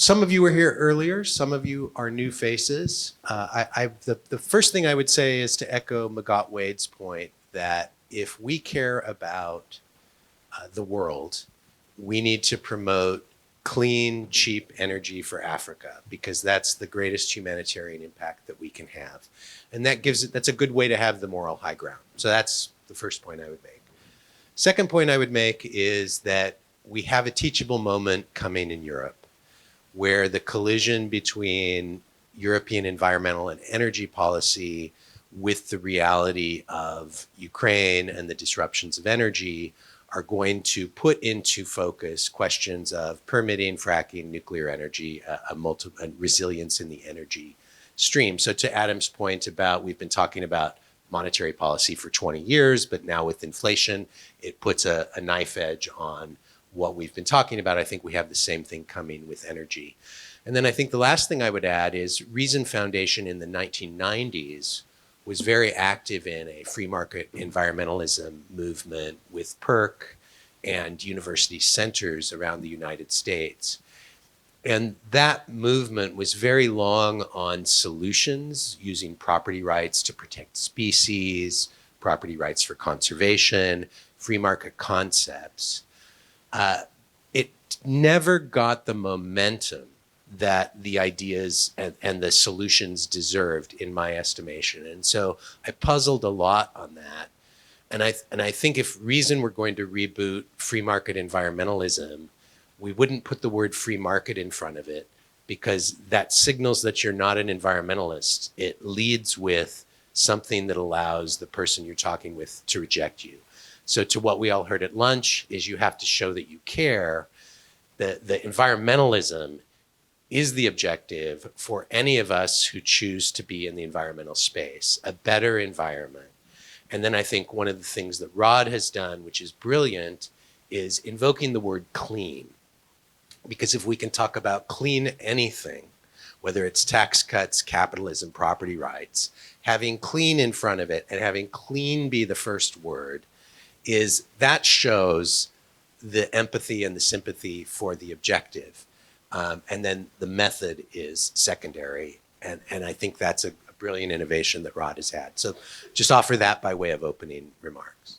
some of you were here earlier, some of you are new faces. The first thing I would say is to echo Magat Wade's point that if we care about the world, we need to promote clean, cheap energy for Africa, because that's the greatest humanitarian impact that we can have. And that's a good way to have the moral high ground. So that's the first point I would make. Second point I would make is that we have a teachable moment coming in Europe, where the collision between European environmental and energy policy with the reality of Ukraine and the disruptions of energy are going to put into focus questions of permitting, fracking, nuclear energy, and resilience in the energy stream. So to Adam's point about, we've been talking about monetary policy for 20 years, but now with inflation, it puts a knife edge on what we've been talking about. I think we have the same thing coming with energy. And then I think the last thing I would add is Reason Foundation in the 1990s was very active in a free market environmentalism movement with PERC and university centers around the United States. And that movement was very long on solutions using property rights to protect species, property rights for conservation, free market concepts. It never got the momentum that the ideas and the solutions deserved, in my estimation. And so I puzzled a lot on that. And I think if Reason were going to reboot free market environmentalism, we wouldn't put the word free market in front of it, because that signals that you're not an environmentalist. It leads with something that allows the person you're talking with to reject you. So to what we all heard at lunch is you have to show that you care. The environmentalism is the objective for any of us who choose to be in the environmental space, a better environment. And then I think one of the things that Rod has done, which is brilliant, is invoking the word clean. Because if we can talk about clean anything, whether it's tax cuts, capitalism, property rights, having clean in front of it and having clean be the first word, that shows the empathy and the sympathy for the objective. And then the method is secondary. And I think that's a brilliant innovation that Rod has had. So just offer that by way of opening remarks.